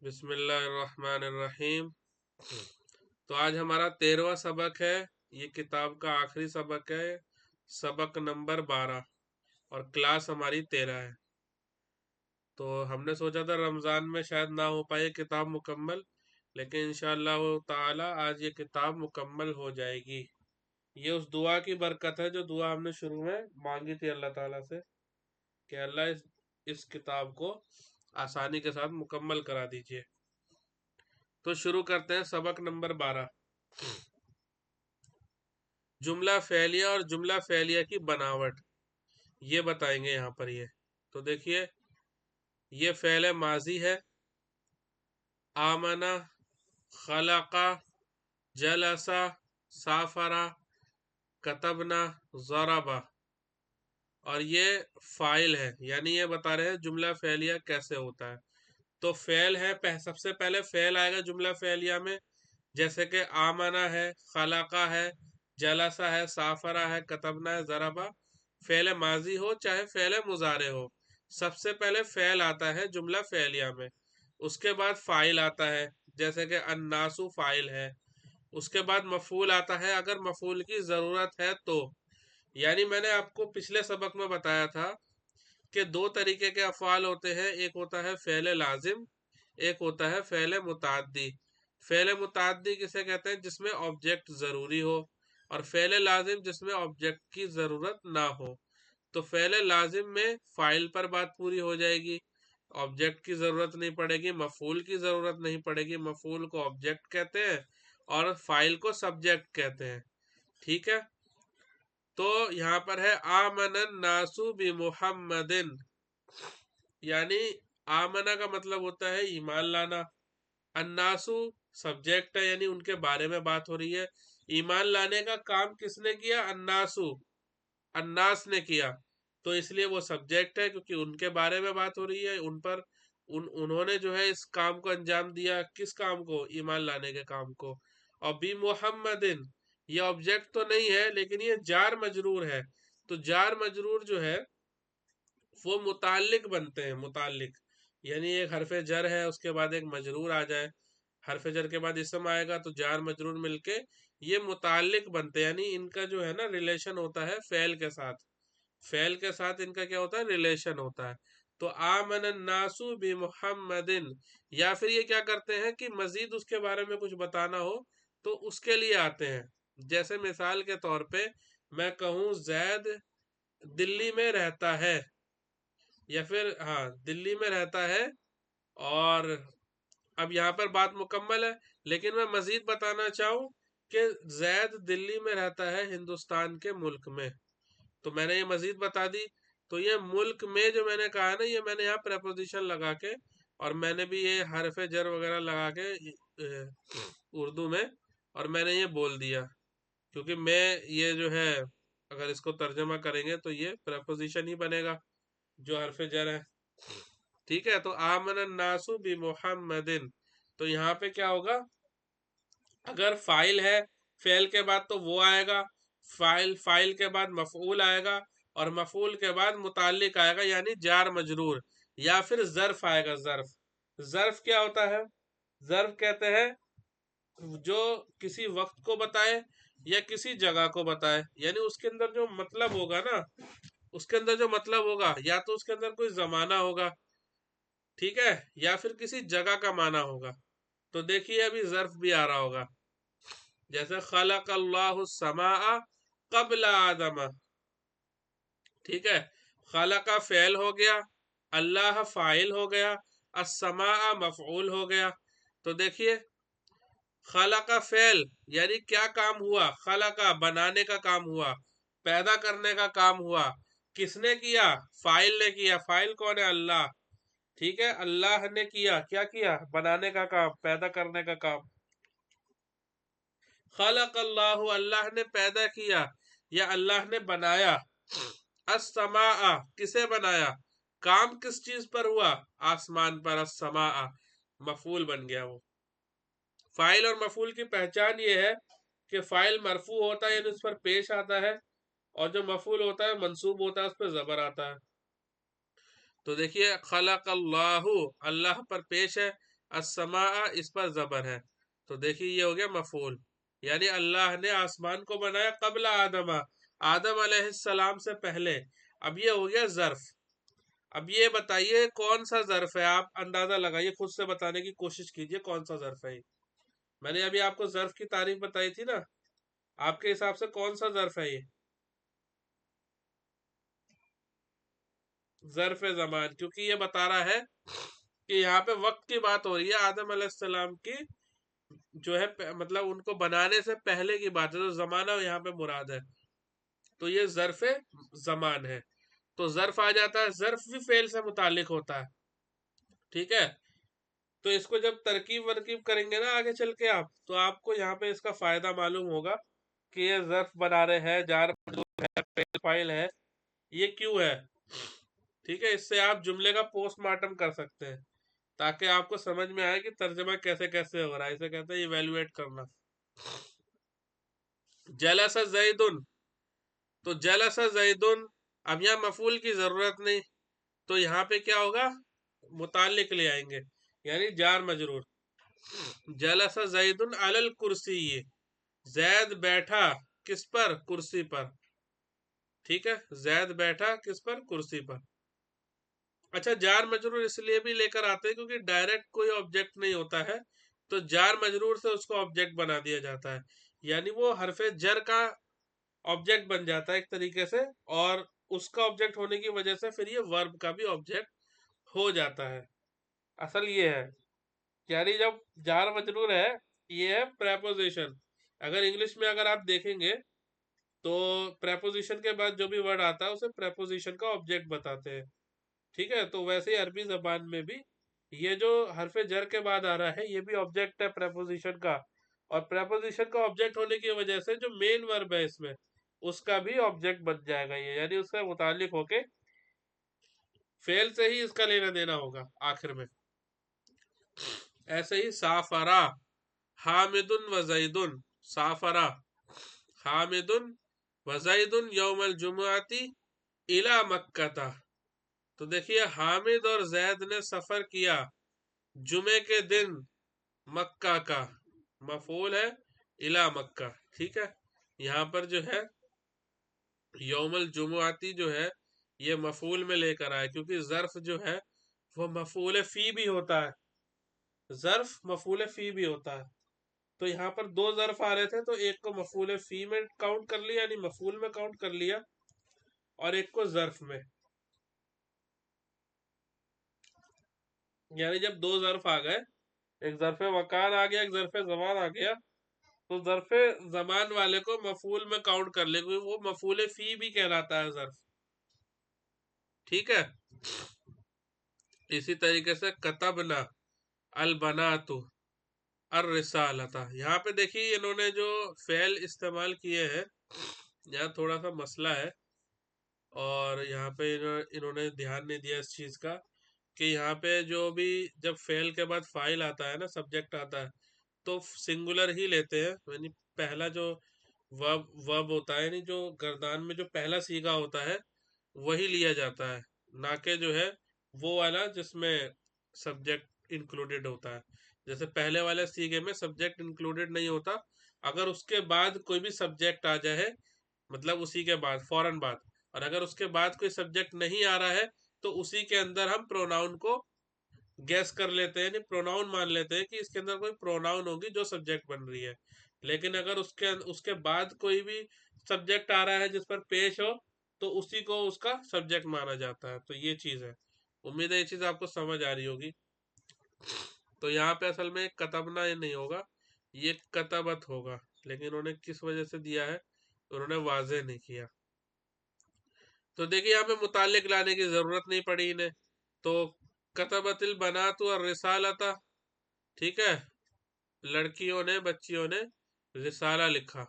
بسم اللہ الرحمن الرحیم۔ تو آج ہمارا 13واں سبق ہے، یہ کتاب کا آخری سبق ہے، سبق نمبر 12، اور کلاس ہماری 13 ہے۔ تو ہم نے سوچا تھا رمضان میں شاید نہ ہو پائے کتاب مکمل، لیکن انشاءاللہ تعالی آج یہ کتاب مکمل ہو جائے گی۔ یہ اس دعا کی برکت ہے جو دعا ہم نے شروع میں مانگی تھی اللہ تعالیٰ سے کہ اللہ اس کتاب کو آسانی کے ساتھ مکمل کرا دیجئے۔ تو شروع کرتے ہیں سبق نمبر 12، جملہ فعلیہ اور جملہ فعلیہ کی بناوٹ یہ بتائیں گے یہاں پر۔ یہ تو دیکھیے، یہ فعل ماضی ہے، آمنا، خلقا، جلسا، سافرا، کتبنا، ضربا، اور یہ فاعل ہے، یعنی یہ بتا رہے ہیں جملہ فعلیہ کیسے ہوتا ہے۔ تو فعل ہے، سب سے پہلے فعل آئے گا جملہ فعلیہ میں، جیسے کہ آمنا ہے، خلقا ہے، جلسا ہے، سافرا ہے، کتبنا ہے، ضربا۔ فعل ماضی ہو چاہے فعل مضارع ہو، سب سے پہلے فعل آتا ہے جملہ فعلیہ میں، اس کے بعد فاعل آتا ہے، جیسے کہ الناس فاعل ہے، اس کے بعد مفعول آتا ہے اگر مفعول کی ضرورت ہے تو۔ یعنی میں نے آپ کو پچھلے سبق میں بتایا تھا کہ دو طریقے کے افعال ہوتے ہیں، ایک ہوتا ہے فعل لازم، ایک ہوتا ہے فعل متعدی۔ فعل متعدی کسے کہتے ہیں؟ جس میں آبجیکٹ ضروری ہو، اور فعل لازم جس میں آبجیکٹ کی ضرورت نہ ہو۔ تو فعل لازم میں فاعل پر بات پوری ہو جائے گی، آبجیکٹ کی ضرورت نہیں پڑے گی، مفعول کی ضرورت نہیں پڑے گی، مفعول کو آبجیکٹ کہتے ہیں اور فاعل کو سبجیکٹ کہتے ہیں، ٹھیک ہے۔ تو یہاں پر ہے آمن الناس بمحمد، یعنی آمنہ کا مطلب ہوتا ہے ایمان لانا، الناسو سبجیکٹ ہے، یعنی ان کے بارے میں بات ہو رہی ہے۔ ایمان لانے کا کام کس نے کیا؟ الناسو، الناس نے کیا، تو اس لیے وہ سبجیکٹ ہے کیونکہ ان کے بارے میں بات ہو رہی ہے، ان پر انہوں نے جو ہے اس کام کو انجام دیا، کس کام کو؟ ایمان لانے کے کام کو۔ اور بی محمدن یہ آبجیکٹ تو نہیں ہے لیکن یہ جار مجرور ہے، تو جار مجرور جو ہے وہ متعلق بنتے ہیں، متعلق یعنی ایک حرف جر ہے، اس کے بعد ایک مجرور آ جائے، حرف جر کے بعد اسم آئے گا تو جار مجرور مل کے یہ متعلق بنتے ہیں، یعنی ان کا جو ہے نا ریلیشن ہوتا ہے فعل کے ساتھ، فعل کے ساتھ ان کا کیا ہوتا ہے؟ ریلیشن ہوتا ہے۔ تو آمن الناس بمحمد، یا پھر یہ کیا کرتے ہیں کہ مزید اس کے بارے میں کچھ بتانا ہو تو اس کے لیے آتے ہیں، جیسے مثال کے طور پہ میں کہوں زید دلی میں رہتا ہے، یا پھر ہاں دلی میں رہتا ہے، اور اب یہاں پر بات مکمل ہے لیکن میں مزید بتانا چاہوں کہ زید دلی میں رہتا ہے ہندوستان کے ملک میں، تو میں نے یہ مزید بتا دی۔ تو یہ ملک میں جو میں نے کہا نا، یہ میں نے یہاں پریپوزیشن لگا کے، اور میں نے بھی یہ حرف جر وغیرہ لگا کے اردو میں، اور میں نے یہ بول دیا کیونکہ میں یہ جو ہے اگر اس کو ترجمہ کریں گے تو یہ پریپوزیشن ہی بنے گا جو حرف جر ہے، ٹھیک ہے۔ تو آمن الناس بمحمد، تو یہاں پہ کیا ہوگا؟ اگر فاعل ہے فعل کے بعد تو وہ آئے گا، فاعل کے بعد مفعول آئے گا، اور مفعول کے بعد متعلق آئے گا یعنی جار مجرور، یا پھر ظرف آئے گا۔ ظرف، ظرف کیا ہوتا ہے؟ ظرف کہتے ہیں جو کسی وقت کو بتائے یا کسی جگہ کو بتائے، یعنی اس کے اندر جو مطلب ہوگا نا، اس کے اندر جو مطلب ہوگا یا تو اس کے اندر کوئی زمانہ ہوگا، ٹھیک ہے، یا پھر کسی جگہ کا معنی ہوگا۔ تو دیکھیے ابھی ظرف بھی آ رہا ہوگا، جیسے خلق اللہ السماء قبل آدم، ٹھیک ہے، خلق فعل ہو گیا، اللہ فاعل ہو گیا، السماء مفعول ہو گیا۔ تو دیکھیے خلق فعل یعنی کیا کام ہوا؟ خلق بنانے کا کام ہوا، پیدا کرنے کا کام ہوا، کس نے کیا؟ فاعل نے کیا، فاعل کون ہے؟ اللہ، ٹھیک ہے، اللہ نے کیا، کیا کیا؟ بنانے کا کام، پیدا کرنے کا کام۔ خلق اللہ اللہ نے پیدا کیا یا اللہ نے بنایا، السماء کسے بنایا؟ کام کس چیز پر ہوا؟ آسمان پر، السماء مفعول بن گیا وہ۔ فاعل اور مفعول کی پہچان یہ ہے کہ فاعل مرفوع ہوتا ہے یعنی اس پر پیش آتا ہے، اور جو مفعول ہوتا ہے منصوب ہوتا ہے اس پہ زبر آتا ہے۔ تو دیکھیے خلق اللہ اللہ پر پیش ہے، السماء اس پر زبر ہے، تو دیکھیے یہ ہو گیا مفعول، یعنی اللہ نے آسمان کو بنایا قبل آدم، آدم علیہ السلام سے پہلے۔ اب یہ ہو گیا ظرف۔ اب یہ بتائیے کون سا ظرف ہے، آپ اندازہ لگائیے، خود سے بتانے کی کوشش کیجئے کون سا ظرف ہے یہ۔ میں نے ابھی آپ کو ظرف کی تعریف بتائی تھی نا، آپ کے حساب سے کون سا ظرف ہے یہ؟ ظرف زمان، کیونکہ یہ بتا رہا ہے کہ یہاں پہ وقت کی بات ہو رہی ہے، آدم علیہ السلام کی جو ہے مطلب ان کو بنانے سے پہلے کی بات ہے، تو زمانہ یہاں پہ مراد ہے، تو یہ ظرف زمان ہے۔ تو ظرف آ جاتا ہے، ظرف بھی فعل سے متعلق ہوتا ہے، ٹھیک ہے؟ تو اس کو جب ترکیب ورکیب کریں گے نا آگے چل کے آپ، تو آپ کو یہاں پہ اس کا فائدہ معلوم ہوگا کہ یہ ظرف بنا رہے ہیں، جار مجرور ہے، فعل فاعل ہے، یہ کیوں ہے، ٹھیک ہے؟ اس سے آپ جملے کا پوسٹ مارٹم کر سکتے ہیں، تاکہ آپ کو سمجھ میں آئے کہ ترجمہ کیسے کیسے ہو رہا ہے، اسے کہتے ہیں ایویلویٹ کرنا۔ جلس زیدن، تو جلس زیدن، اب یہاں مفعول کی ضرورت نہیں، تو یہاں پہ کیا ہوگا، متعلق لے آئیں گے، یعنی جار مجرور۔ جلس زیدن علی الکرسی، زید بیٹھا کس پر، کرسی پر، ٹھیک ہے؟ زید بیٹھا کس پر، کرسی پر۔ اچھا، جار مجرور اس لیے بھی لے کر آتے ہیں کیونکہ ڈائریکٹ کوئی آبجیکٹ نہیں ہوتا ہے، تو جار مجرور سے اس کو آبجیکٹ بنا دیا جاتا ہے، یعنی وہ حرف جر کا آبجیکٹ بن جاتا ہے ایک طریقے سے، اور اس کا آبجیکٹ ہونے کی وجہ سے پھر یہ ورب کا بھی آبجیکٹ ہو جاتا ہے۔ اصل یہ ہے، یعنی جب جار مجرور ہے، یہ ہے پریپوزیشن۔ اگر انگلش میں اگر آپ دیکھیں گے تو پریپوزیشن کے بعد جو بھی ورڈ آتا ہے اسے پریپوزیشن کا آبجیکٹ بتاتے ہیں، ٹھیک ہے؟ تو ویسے ہی عربی زبان میں بھی یہ جو حرف جر کے بعد آ رہا ہے یہ بھی آبجیکٹ ہے پریپوزیشن کا، اور پریپوزیشن کا آبجیکٹ ہونے کی وجہ سے جو مین ورب ہے اس میں اس کا بھی آبجیکٹ بن جائے گا یہ، یعنی اس سے متعلق ہو کے فعل سے ہی اس کا لینا دینا ہوگا آخر میں۔ ایسے ہی سافرا حامد و زیدن، سافرا حامد و زیدن یوم الجمعتی الی مکہ، تو دیکھیے حامد اور زید نے سفر کیا جمعے کے دن مکہ کا، مفعول ہے الی مکہ، ٹھیک ہے؟ یہاں پر جو ہے یوم الجمعتی جو ہے یہ مفعول میں لے کر آئے، کیونکہ ظرف جو ہے وہ مفعول فی بھی ہوتا ہے، ظرف مفعول فی بھی ہوتا ہے، تو یہاں پر دو ظرف آ رہے تھے، تو ایک کو مفعول فی میں کاؤنٹ کر لیا، یعنی مفعول میں کاؤنٹ کر لیا، اور ایک کو ظرف میں، یعنی جب دو ظرف آ گئے، ایک ظرف مکان آ گیا، ایک ظرف زمان آ گیا، تو ظرف زمان والے کو مفعول میں کاؤنٹ کر لے، کیونکہ وہ مفعول فی بھی کہلاتا ہے ظرف، ٹھیک ہے؟ اسی طریقے سے کتبنا البنات الرسالۃ، یہاں پہ دیکھیے انہوں نے جو فعل استعمال کیے ہیں یہاں تھوڑا سا مسئلہ ہے، اور یہاں پہ انہوں نے دھیان نہیں دیا اس چیز کا کہ یہاں پہ جو بھی جب فعل کے بعد فاعل آتا ہے نا، سبجیکٹ آتا ہے، تو سنگولر ہی لیتے ہیں، یعنی پہلا جو ورب ہوتا ہے، یعنی جو گردان میں جو پہلا سیغہ ہوتا ہے وہی لیا جاتا ہے، نہ کہ جو ہے وہ والا جس میں سبجیکٹ انکلوڈیڈ ہوتا ہے۔ جیسے پہلے والے سیغے میں سبجیکٹ انکلوڈیڈ نہیں ہوتا، اگر اس کے بعد کوئی بھی سبجیکٹ آ جائے، مطلب اسی کے بعد فوراً بعد، اور اگر اس کے بعد کوئی سبجیکٹ نہیں آ رہا ہے تو اسی کے اندر ہم پروناؤن کو گیس کر لیتے ہیں، یعنی پروناؤن مان لیتے ہیں کہ اس کے اندر کوئی پروناؤن ہوگی جو سبجیکٹ بن رہی ہے، لیکن اگر اس کے بعد کوئی بھی سبجیکٹ آ رہا ہے جس پر پیش ہو تو اسی کو اس کا سبجیکٹ مانا جاتا ہے، تو یہ چیز ہے۔ امید ہے یہ چیز آپ کو سمجھ آ رہی ہوگی۔ تو یہاں پہ اصل میں کتبنا یہ نہیں ہوگا، یہ کتبت ہوگا، لیکن انہوں نے کس وجہ سے دیا ہے انہوں نے واضح نہیں کیا۔ تو دیکھیے یہاں پہ متعلق لانے کی ضرورت نہیں پڑی انہیں، تو کتبت البنات الرسالۃ، ٹھیک ہے؟ لڑکیوں نے، بچیوں نے رسالہ لکھا۔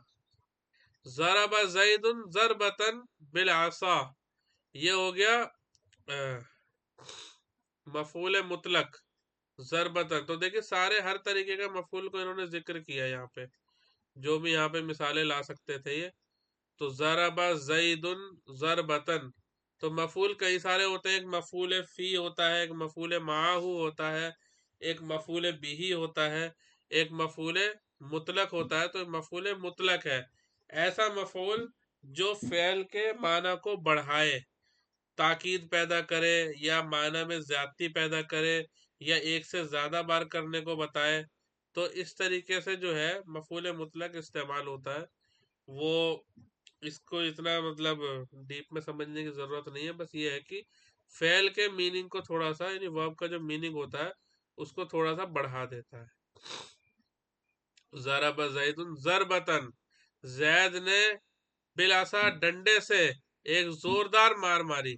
ضرب زید ضربۃ بالعصا، یہ ہو گیا مفعول مطلق، ضربۃ، تو دیکھیں سارے ہر طریقے کا مفعول کو انہوں نے ذکر کیا یہاں پہ، جو بھی یہاں پہ مثالیں لا سکتے تھے یہ، تو ضرب زید ضربۃ، تو مفعول کئی سارے ہوتے ہیں، ایک مفعول فی ہوتا ہے، ایک مفعول معہ ہوتا ہے، ایک مفعول بیہی ہوتا ہے، ایک مفعول مطلق ہوتا ہے. تو مفعول مطلق ہے ایسا مفعول جو فعل کے معنی کو بڑھائے، تاکید پیدا کرے یا معنی میں زیادتی پیدا کرے یا ایک سے زیادہ بار کرنے کو بتائے. تو اس طریقے سے جو ہے مفعول مطلق استعمال ہوتا ہے. وہ اس کو اتنا مطلب ڈیپ میں سمجھنے کی ضرورت نہیں ہے، بس یہ ہے کہ فعل کے میننگ کو تھوڑا سا، یعنی ورب کا جو میننگ ہوتا ہے اس کو تھوڑا سا بڑھا دیتا ہے. ضرب زید ضربتن، زید نے بلاسا ڈنڈے سے ایک زوردار مار ماری.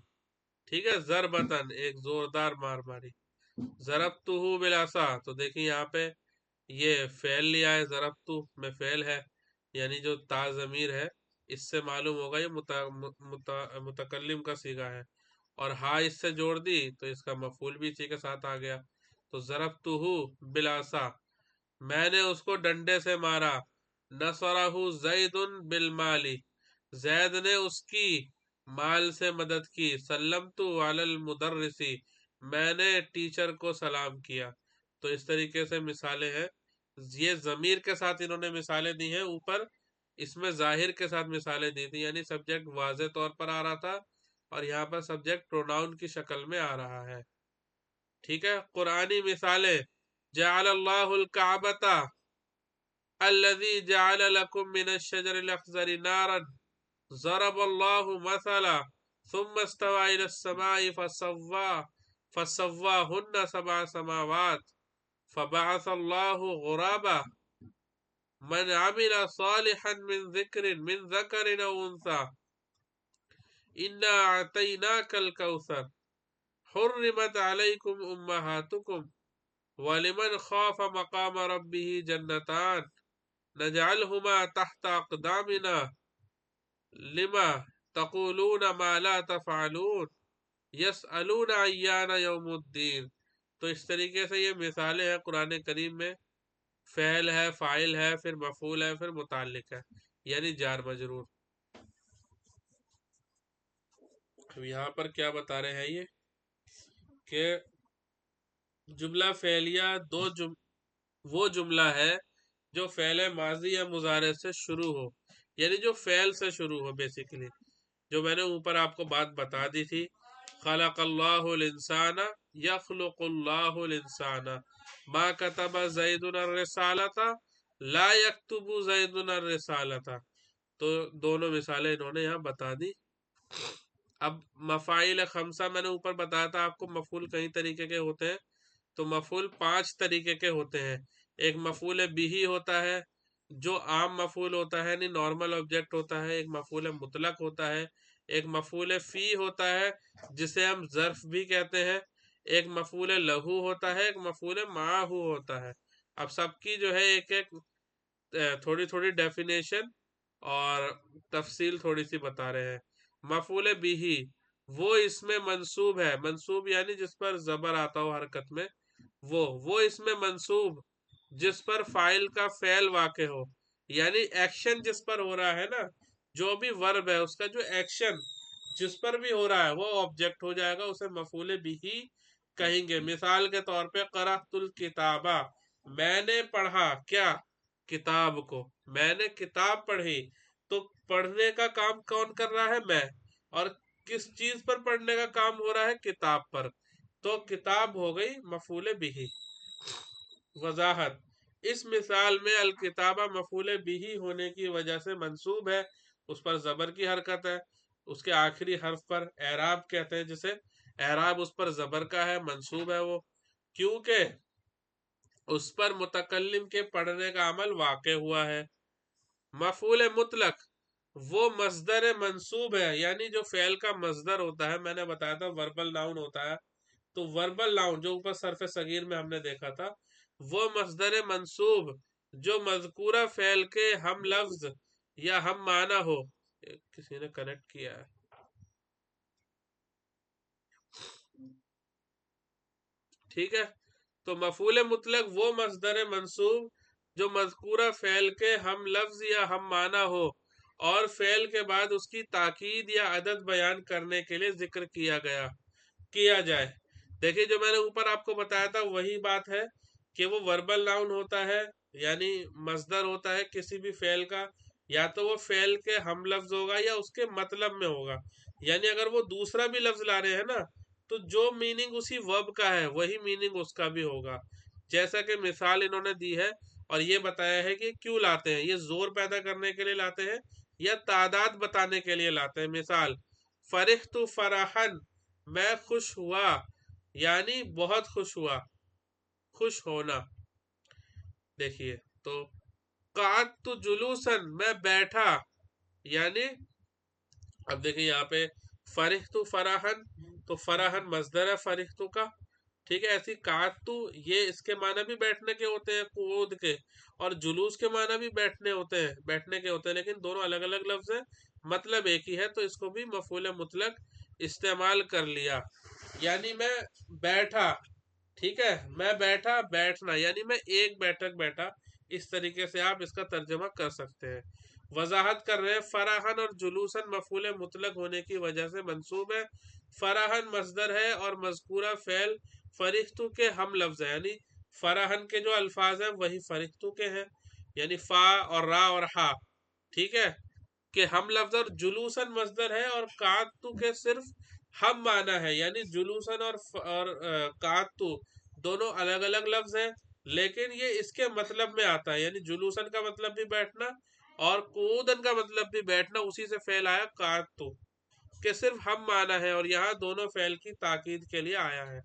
ٹھیک ہے، ضربتن ایک زوردار مار ماری. ضربتہ بلاسا، تو دیکھیں یہاں پہ یہ فعل لیا ہے، ضربتہ میں فعل ہے، یعنی جو تا ضمیر ہے اس سے معلوم ہوگا یہ متکلم کا صیغہ ہے، اور ہا اس سے جوڑ دی تو اس کا مفعول بھی اسی کے ساتھ آ گیا. تو ضربتہ بلاسا، میں نے اس کو ڈنڈے سے مارا. نصرہ زید بالمال، زید نے اس کی مال سے مدد کی. سلمت علی المدرس، میں نے ٹیچر کو سلام کیا. تو اس طریقے سے مثالیں ہیں. یہ ضمیر کے ساتھ انہوں نے مثالیں دی ہیں اوپر، اس میں ظاہر کے ساتھ مثالیں دی تھی، یعنی سبجیکٹ واضح طور پر آ رہا تھا اور یہاں پر سبجیکٹ پروناؤن کی شکل میں آ رہا ہے. ٹھیک ہے، قرآنی مثالیں. جعل اللہ الکعبۃ الذی جعل لکم من الشجر الاخضر نارا ضرب اللہ مثلا ثم استوى الى السماء فسواهن سبع سماوات فبعث اللہ غرابا من عمل صالحا من ذکر او انثى انا اعطیناک الکوثر حرمت علیکم امہاتکم وَلِمَنْ خَافَ مَقَامَ رَبِّهِ جَنَّتَانِ نَجْعَلْهُمَا تَحْتَ أَقْدَامِنَا لِمَا تَقُولُونَ مَا لَا تَفْعَلُونَ يَسْأَلُونَ أَيَّانَ يَوْمُ الدِّينِ. تو اس طریقے سے یہ مثالیں ہیں قرآن کریم میں. فعل ہے، فاعل ہے، پھر مفعول ہے، پھر متعلق ہے، یعنی جار مجرور. یہاں پر کیا بتا رہے ہیں یہ کہ جملہ فعلیہ وہ جملہ ہے جو فعل ماضی یا مضارع سے شروع ہو، یعنی جو فعل سے شروع ہو. بیسیکلی جو میں نے اوپر آپ کو بات بتا دی تھی، خلق اللہ الانسان یخلق اللہ الانسان ما کتب زید الرسالۃ لا یکتب زید الرسالۃ. تو دونوں مثالیں انہوں نے یہاں بتا دی. اب مفاعیل خمسہ میں نے اوپر بتایا تھا آپ کو، مفعول کئی طریقے کے ہوتے ہیں. تو مفعول 5 طریقے کے ہوتے ہیں. ایک مفعول بیہی ہوتا ہے جو عام مفعول ہوتا ہے، یعنی نارمل آبجیکٹ ہوتا ہے. ایک مفعول مطلق ہوتا ہے. ایک مفعول فی ہوتا ہے جسے ہم ظرف بھی کہتے ہیں. ایک مفعول لہو ہوتا ہے، ایک مفعول معہو ہوتا ہے. اب سب کی جو ہے ایک ایک تھوڑی تھوڑی ڈیفینیشن اور تفصیل تھوڑی سی بتا رہے ہیں. مفعول بیہی وہ اس میں منصوب ہے، منصوب یعنی جس پر زبر آتا ہو حرکت میں، وہ اس میں منصوب جس پر فاعل کا فعل واقع ہو، یعنی ایکشن جس پر ہو رہا ہے نا، جو بھی ورب ہے اس کا جو ایکشن جس پر بھی ہو رہا ہے وہ آبجیکٹ ہو جائے گا، اسے مفعول بیہی کہیں گے. مثال کے طور پہ قرأت الکتابہ، میں نے پڑھا کیا؟ کتاب کو. میں نے کتاب پڑھی. تو پڑھنے کا کام کون کر رہا ہے؟ میں. اور کس چیز پر پڑھنے کا کام ہو رہا ہے؟ کتاب پر. تو کتاب ہو گئی مفعول بیہی. وضاحت: اس مثال میں الکتابہ مفعول بیہی ہونے کی وجہ سے منصوب ہے، اس پر زبر کی حرکت ہے، اس کے آخری حرف پر اعراب کہتے ہیں جسے، اعراب اس پر زبر کا ہے، منصوب ہے وہ، کیونکہ اس پر متکلم کے پڑھنے کا عمل واقع ہوا ہے. مفعول مطلق وہ مصدر منصوب ہے، یعنی جو فعل کا مصدر ہوتا ہے. میں نے بتایا تھا وربل ناؤن ہوتا ہے، تو وربل ناؤن جو اوپر صرف صغیر میں ہم نے دیکھا تھا، وہ مصدر منصوب جو مذکورہ فعل کے ہم لفظ یا ہم معنی ہو. کسی نے کنیکٹ کیا ہے. ٹھیک ہے، تو مفعول مطلق وہ مصدر منصوب جو مذکورہ فعل کے ہم لفظ یا ہم معنی ہو اور فعل کے بعد اس کی تاکید یا عدد بیان کرنے کے لیے ذکر کیا جائے. دیکھیے جو میں نے اوپر آپ کو بتایا تھا وہی بات ہے کہ وہ وربل ناؤن ہوتا ہے، یعنی مصدر ہوتا ہے کسی بھی فعل کا، یا تو وہ فعل کے ہم لفظ ہوگا یا اس کے مطلب میں ہوگا، یعنی اگر وہ دوسرا بھی لفظ لا رہے ہیں نا تو جو میننگ اسی ورب کا ہے وہی میننگ اس کا بھی ہوگا. جیسا کہ مثال انہوں نے دی ہے اور یہ بتایا ہے کہ کیوں لاتے ہیں، یہ زور پیدا کرنے کے لیے لاتے ہیں یا تعداد بتانے کے لیے لاتے ہیں. مثال فرحت فراحن، میں خوش ہوا، یعنی بہت خوش ہوا، خوش ہونا. دیکھیے تو قعدت جلوسن، میں بیٹھا، یعنی اب دیکھیں یہاں پہ فرحت فراحن، تو فراحن مصدر ہے فرحت کا، ٹھیک ہے. ایسی قعدت، یہ اس کے معنی بھی بیٹھنے کے ہوتے ہیں قعود کے، اور جلوس کے معنی بھی بیٹھنے ہوتے ہیں، بیٹھنے کے ہوتے ہیں، لیکن دونوں الگ الگ لفظ ہیں، مطلب ایک ہی ہے، تو اس کو بھی مفعول مطلق استعمال کر لیا. یعنی میں بیٹھا، ٹھیک ہے، میں بیٹھا، بیٹھنا یعنی میں ایک بیٹھک بیٹھا. اس طریقے سے آپ اس کا ترجمہ کر سکتے ہیں. وضاحت کر رہے ہیں فراحن اور جلوسن مفعول مطلق ہونے کی وجہ سے منصوب ہے. فراحن مصدر ہے اور مذکورہ فعل فرحتو کے ہم لفظ ہے، یعنی فراحن کے جو الفاظ ہیں وہی فرحتو کے ہیں، یعنی فا اور را اور ہا، ٹھیک ہے، کہ ہم لفظ. اور جلوسن مصدر ہے اور قعدتو کے صرف ہم معنی ہے، یعنی جلوسن اور قعدتو دونوں الگ الگ لفظ ہیں لیکن یہ اس کے مطلب میں آتا ہے، یعنی جلوسن کا مطلب بھی بیٹھنا اور قعودن کا مطلب بھی بیٹھنا، اسی سے فعل آیا قعدتو کہ صرف ہم معنی ہے. اور یہاں دونوں فعل کی تاکید کے لیے آیا ہے،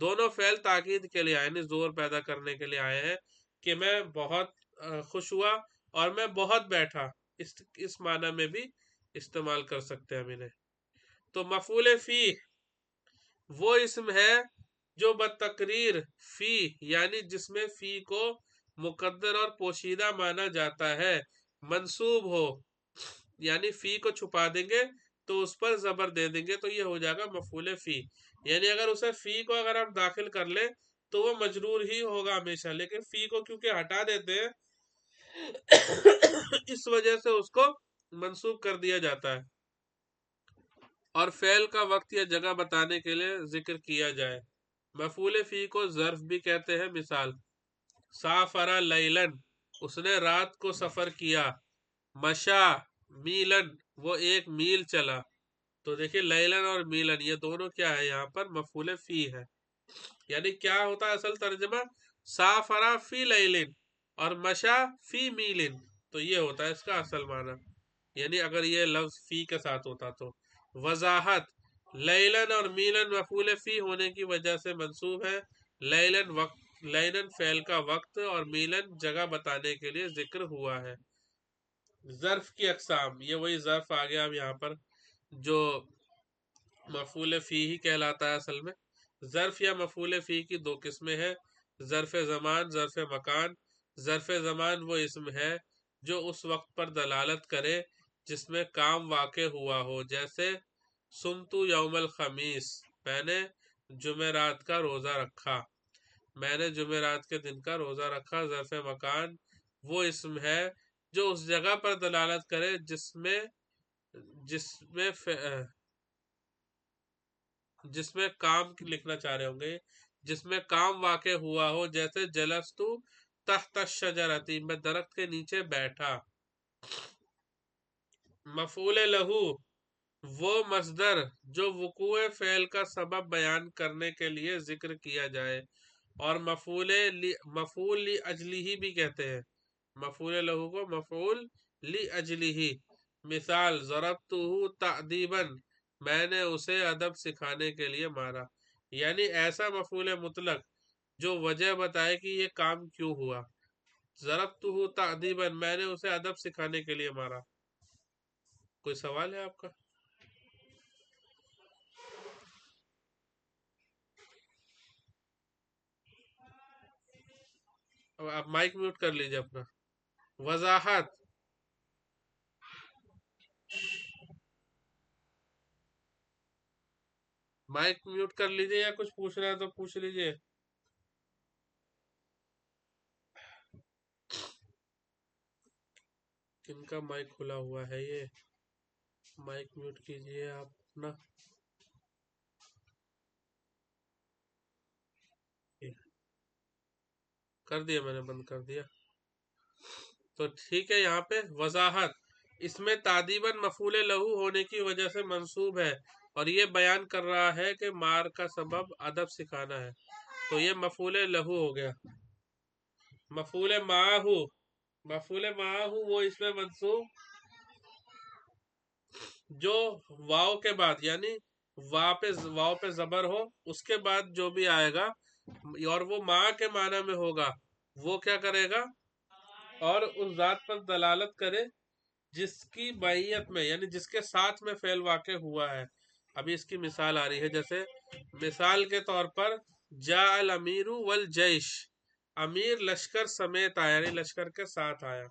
دونوں فعل تاکید کے لیے آئے، یعنی زور پیدا کرنے کے لیے آئے ہیں کہ میں بہت خوش ہوا اور میں بہت بیٹھا. اس معنی میں بھی استعمال کر سکتے ہیں ہم انہیں. تو مفعول فی وہ اسم ہے جو بتقریر فی، یعنی جس میں فی کو مقدر اور پوشیدہ مانا جاتا ہے، منصوب ہو، یعنی فی کو چھپا دیں گے تو اس پر زبر دے دیں گے تو یہ ہو جائے گا مفعول فی. یعنی اگر اسے فی کو اگر آپ داخل کر لیں تو وہ مجرور ہی ہوگا ہمیشہ، لیکن فی کو کیونکہ ہٹا دیتے ہیں اس وجہ سے اس کو منصوب کر دیا جاتا ہے. اور فعل کا وقت یا جگہ بتانے کے لیے ذکر کیا جائے. مفعول فی کو ظرف بھی کہتے ہیں. مثال سافر لیلن، اس نے رات کو سفر کیا. مشا میلن، وہ ایک میل چلا. تو دیکھیں لیلن اور میلن یہ دونوں کیا ہے، یہاں پر مفعول فی ہے. یعنی کیا ہوتا ہے اصل ترجمہ، سافرا فی لیلن اور مشا فی میلن، تو یہ ہوتا ہے اس کا اصل معنی، یعنی اگر یہ لفظ فی کے ساتھ ہوتا تو. وضاحت لیلن اور میلن مفعول فی ہونے کی وجہ سے منصوب ہے. لیلن فعل کا وقت اور میلن جگہ بتانے کے لیے ذکر ہوا ہے. ظرف کی اقسام، یہ وہی ظرف آ گیا اب یہاں پر جو مفعول فی ہی کہلاتا ہے اصل میں. ظرف یا مفعول فی کی دو قسمیں ہیں، ظرف زمان، ظرف مکان. ظرف زمان وہ اسم ہے جو اس وقت پر دلالت کرے جس میں کام واقع ہوا ہو، جیسے سمتو یوم الخمیس، میں نے جمعرات کا روزہ رکھا، میں نے جمعرات کے دن کا روزہ رکھا. ظرف مکان وہ اسم ہے جو اس جگہ پر دلالت کرے جس میں کام لکھنا چاہ رہے ہوں گے، جس میں کام واقع ہوا ہو، جیسے جلستو تحت الشجرۃ، میں درخت کے نیچے بیٹھا. مفعول لہو وہ مصدر جو وقوع فعل کا سبب بیان کرنے کے لیے ذکر کیا جائے، اور مفعول لاجلہ بھی کہتے ہیں. مفعول لہو کو مفعول لاجلہ. مثال ضربتہ تأدیبا، میں نے اسے ادب سکھانے کے لیے مارا، یعنی ایسا مفعول مطلق جو وجہ بتائے کہ یہ کام کیوں ہوا. ضربتہ تأدیبا، میں نے اسے ادب سکھانے کے لیے مارا. کوئی سوال ہے آپ کا؟ اب آپ مائک میوٹ کر لیجئے اپنا. وضاحت مائک میوٹ کر لیجئے، یا کچھ پوچھنا ہے تو پوچھ لیجئے. کن کا مائک کھلا ہوا ہے؟ یہ مائک میوٹ کیجئے آپ اپنا. کر دیا میں نے، بند کر دیا. تو ٹھیک ہے، یہاں پہ وضاحت اس میں تعدیباً مفعول لہو ہونے کی وجہ سے منصوب ہے، اور یہ بیان کر رہا ہے کہ مار کا سبب ادب سکھانا ہے. تو یہ مفعول لہو ہو گیا. مفعول معہو، مفعول معہو وہ اس میں منصوب جو واو کے بعد، یعنی واو پہ زبر ہو، اس کے بعد جو بھی آئے گا اور وہ ماں کے معنی میں ہوگا، وہ کیا کرے گا؟ اور اس ذات پر دلالت کرے جس کی معیت میں، یعنی جس کے ساتھ میں فعل واقع ہوا ہے. ابھی اس کی مثال آ رہی ہے، جیسے مثال کے طور پر جاء الامیر والجیش، امیر لشکر سمیت آیا، یعنی لشکر کے ساتھ آیا.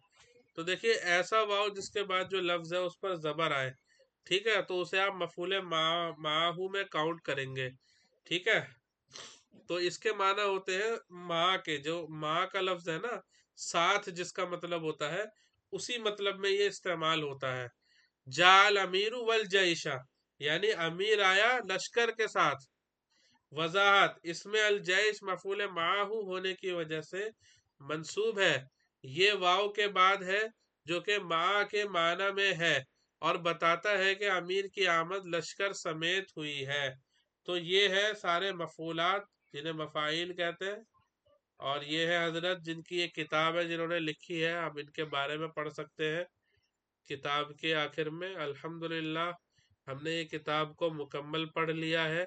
تو دیکھیے ایسا واو جس کے بعد جو لفظ ہے اس پر زبر آئے، ٹھیک ہے، تو اسے آپ مفعول معہو میں کاؤنٹ کریں گے. ٹھیک ہے، تو اس کے معنی ہوتے ہیں ماں کے، جو ماں کا لفظ ہے نا، ساتھ جس کا مطلب ہوتا ہے، اسی مطلب میں یہ استعمال ہوتا ہے. جاء الامیر والجیش، یعنی امیر آیا لشکر کے ساتھ. وضاحت اس میں الجیش مفعول معہو ہونے کی وجہ سے منصوب ہے، یہ واو کے بعد ہے جو کہ ماں کے معنی میں ہے، اور بتاتا ہے کہ امیر کی آمد لشکر سمیت ہوئی ہے. تو یہ ہے سارے مفعولات جنہیں مفاعیل کہتے ہیں، اور یہ ہے حضرت جن کی ایک کتاب ہے جنہوں نے لکھی ہے، آپ ان کے بارے میں پڑھ سکتے ہیں کتاب کے آخر میں. الحمدللہ ہم نے یہ کتاب کو مکمل پڑھ لیا ہے.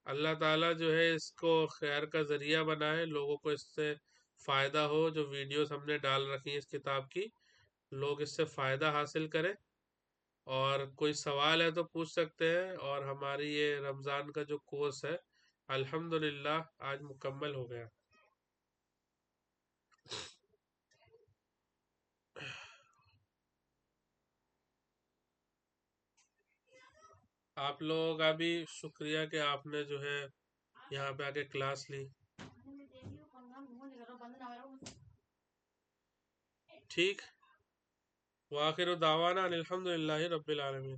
اللہ تعالیٰ جو ہے اس کو خیر کا ذریعہ بنائے، لوگوں کو اس سے فائدہ ہو. جو ویڈیوز ہم نے ڈال رکھی ہیں اس کتاب کی، لوگ اس سے فائدہ حاصل کریں. اور کوئی سوال ہے تو پوچھ سکتے ہیں. اور ہماری یہ رمضان کا جو کورس ہے الحمدللہ آج مکمل ہو گیا. آپ لوگوں کا بھی شکریہ کہ آپ نے جو ہے یہاں پہ آ کے کلاس لی. ٹھیک، وآخر دعوانا الحمدللہ رب العالمین.